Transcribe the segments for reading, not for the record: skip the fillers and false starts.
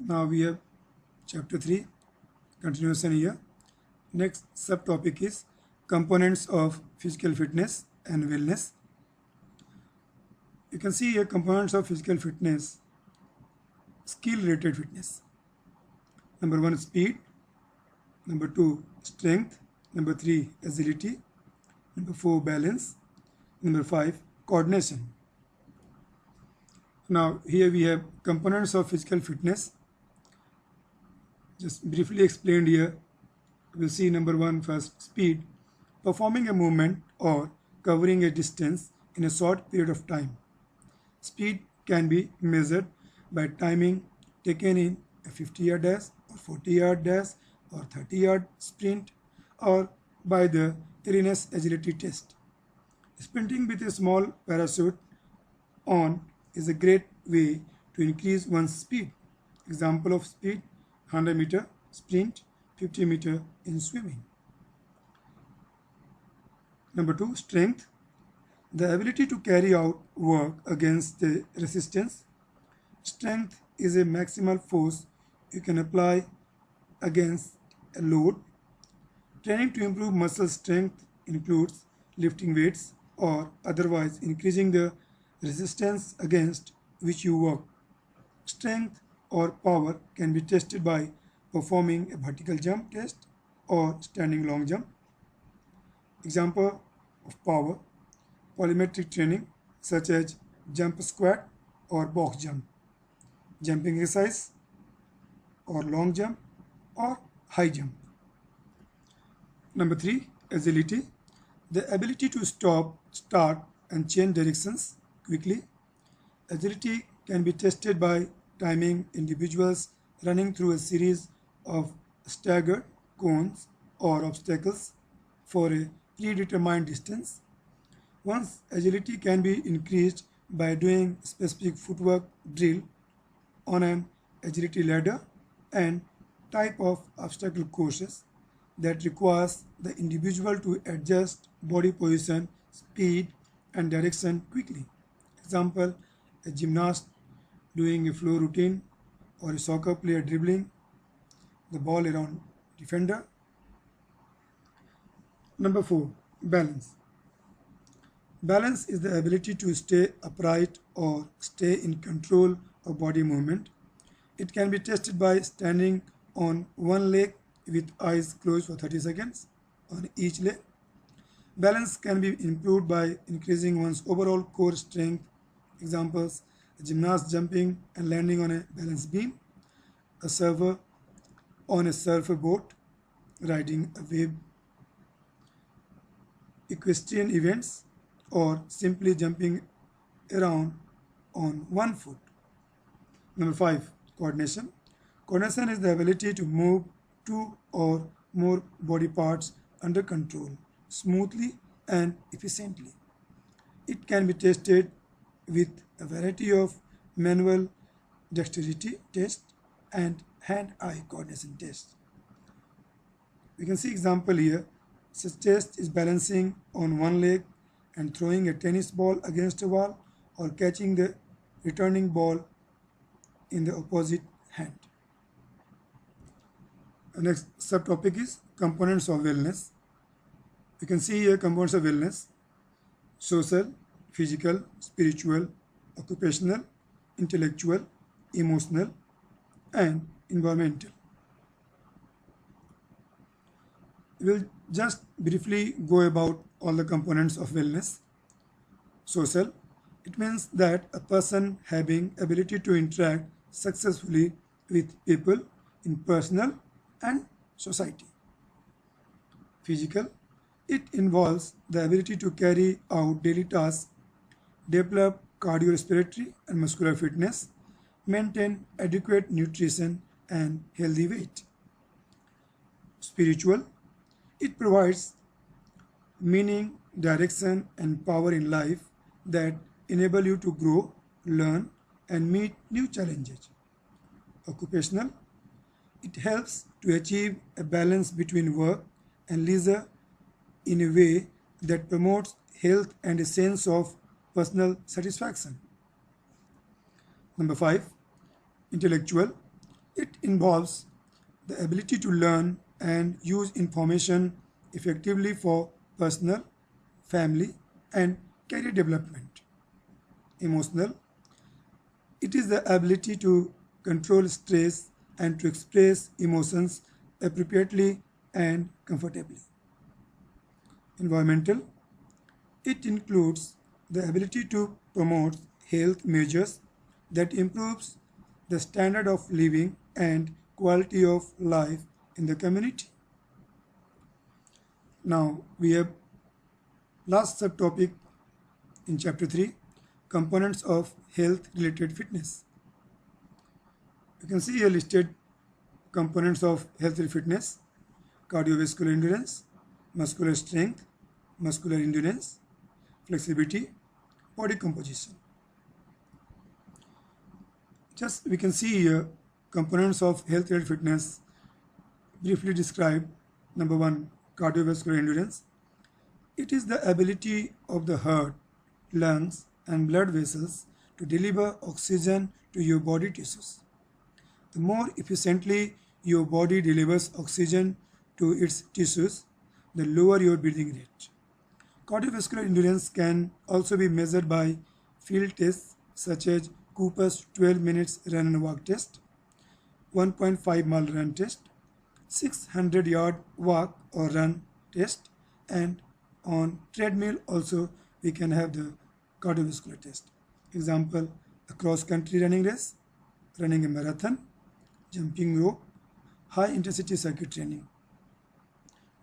Now we have chapter 3 continuation here. Next subtopic is components of physical fitness and wellness. You can see here components of physical fitness, skill related fitness. Number 1 speed, number 2 strength, number 3 agility, number 4 balance, number 5 coordination. Now here we have components of physical fitness, just briefly explained here. We'll see number 1 first, speed, performing a movement or covering a distance in a short period of time. Speed can be measured by timing taken in a 50-yard dash or 40-yard dash or 30-yard sprint, or by the Arrhenius agility test. Sprinting with a small parachute on is a great way to increase one's speed. Example of speed: 100-meter sprint, 50-meter in swimming. Number 2, strength, the ability to carry out work against the resistance. Strength is a maximal force you can apply against a load. Training to improve muscle strength includes lifting weights or otherwise increasing the resistance against which you work. Strength or power can be tested by performing a vertical jump test or standing long jump. Example of power: polymetric training such as jump squat or box jump, jumping exercise or long jump or high jump. Number 3, agility, the ability to stop, start and change directions quickly. Agility can be tested by timing individuals running through a series of staggered cones or obstacles for a predetermined distance. One's agility can be increased by doing specific footwork drill on an agility ladder and type of obstacle courses that requires the individual to adjust body position, speed and direction quickly. Example, a gymnast doing a flow routine or a soccer player dribbling the ball around defender. Number 4, balance. Balance is the ability to stay upright or stay in control of body movement. It can be tested by standing on one leg with eyes closed for 30 seconds on each leg. Balance can be improved by increasing one's overall core strength. Examples: a gymnast jumping and landing on a balance beam, a surfer on a surfer boat, riding a wave, equestrian events, or simply jumping around on one foot. Number 5, coordination. Coordination is the ability to move two or more body parts under control, smoothly and efficiently. It can be tested with a variety of manual dexterity tests and hand-eye coordination tests. We can see example here. Such test is balancing on one leg and throwing a tennis ball against a wall, or catching the returning ball in the opposite hand. The next subtopic is components of wellness. You can see here components of wellness: social, physical, spiritual, occupational, intellectual, emotional and environmental. We will just briefly go about all the components of wellness. Social, it means that a person having ability to interact successfully with people in personal and society. Physical, it involves the ability to carry out daily tasks, develop cardiorespiratory and muscular fitness, maintain adequate nutrition and healthy weight. Spiritual, it provides meaning, direction and power in life that enable you to grow, learn and meet new challenges. Occupational, it helps to achieve a balance between work and leisure in a way that promotes health and a sense of personal satisfaction. Number 5, intellectual. It involves the ability to learn and use information effectively for personal, family, and career development. Emotional. It is the ability to control stress and to express emotions appropriately and comfortably. Environmental. It includes the ability to promote health measures that improves the standard of living and quality of life in the community. Now we have last subtopic in chapter 3, components of health related fitness. You can see here listed components of health related fitness: cardiovascular endurance, muscular strength, muscular endurance, flexibility, body composition. Just we can see here components of health related fitness briefly described. Number 1, cardiovascular endurance. It is the ability of the heart, lungs, and blood vessels to deliver oxygen to your body tissues. The more efficiently your body delivers oxygen to its tissues, the lower your breathing rate. Cardiovascular endurance can also be measured by field tests such as Cooper's 12 minutes run and walk test, 1.5 mile run test, 600-yard walk or run test, and on treadmill also we can have the cardiovascular test. Example, a cross-country running race, running a marathon, jumping rope, high-intensity circuit training.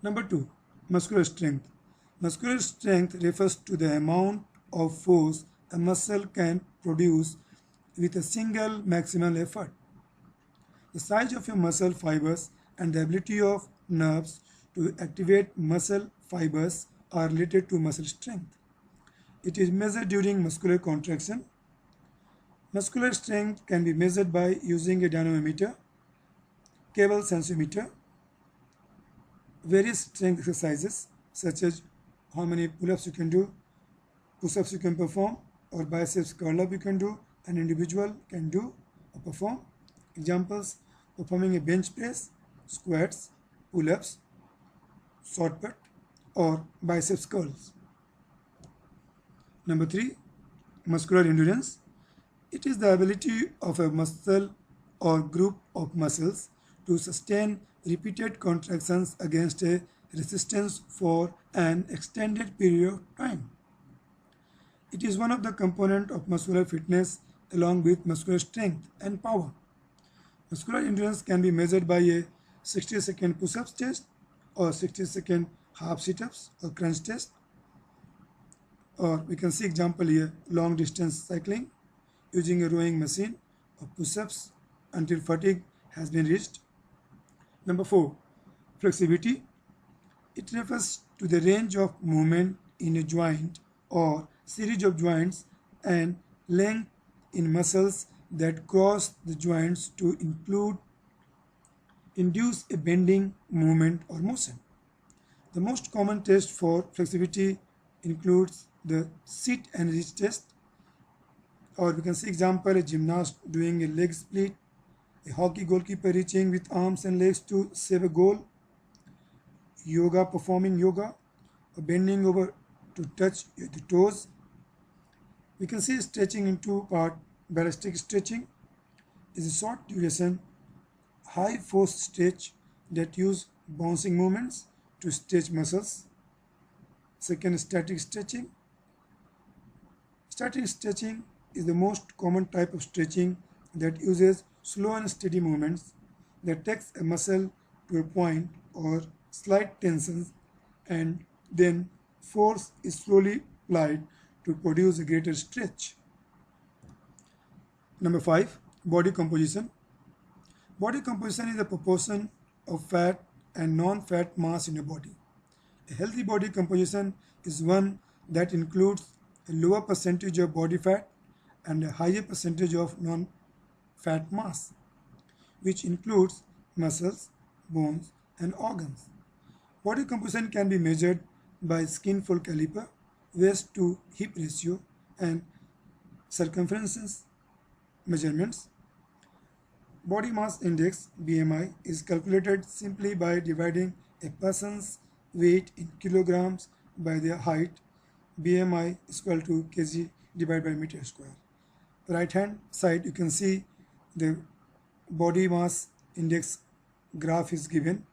Number 2, muscular strength. Muscular strength refers to the amount of force a muscle can produce with a single maximal effort. The size of your muscle fibers and the ability of nerves to activate muscle fibers are related to muscle strength. It is measured during muscular contraction. Muscular strength can be measured by using a dynamometer, cable sensometer, various strength exercises such as how many pull-ups you can do, push-ups you can perform, or biceps curl-up you can do, an individual can do or perform. Examples, performing a bench press, squats, pull-ups, shot put, or biceps curls. Number 3, muscular endurance. It is the ability of a muscle or group of muscles to sustain repeated contractions against a resistance for an extended period of time. It is one of the components of muscular fitness along with muscular strength and power. Muscular endurance can be measured by a 60-second push-ups test or 60-second half sit-ups or crunch test. Or we can see example here, long distance cycling using a rowing machine or push-ups until fatigue has been reached. Number 4, flexibility. It refers to the range of movement in a joint or series of joints and length in muscles that cross the joints to induce a bending movement or motion. The most common test for flexibility includes the sit and reach test, or we can see example, a gymnast doing a leg split, a hockey goalkeeper reaching with arms and legs to save a goal, yoga performing yoga, or bending over to touch the toes. We can see stretching in two parts. Ballistic stretching is a short duration, high force stretch that use bouncing movements to stretch muscles. Second, static stretching. Static stretching is the most common type of stretching that uses slow and steady movements that takes a muscle to a point or slight tension and then force is slowly applied to produce a greater stretch. Number 5, body composition. Body composition is the proportion of fat and non-fat mass in a body. A healthy body composition is one that includes a lower percentage of body fat and a higher percentage of non-fat mass, which includes muscles, bones, and organs. Body composition can be measured by skin fold caliper, waist to hip ratio, and circumference measurements. Body mass index BMI is calculated simply by dividing a person's weight in kilograms by their height. BMI is equal to kg divided by meter square. Right hand side you can see the body mass index graph is given.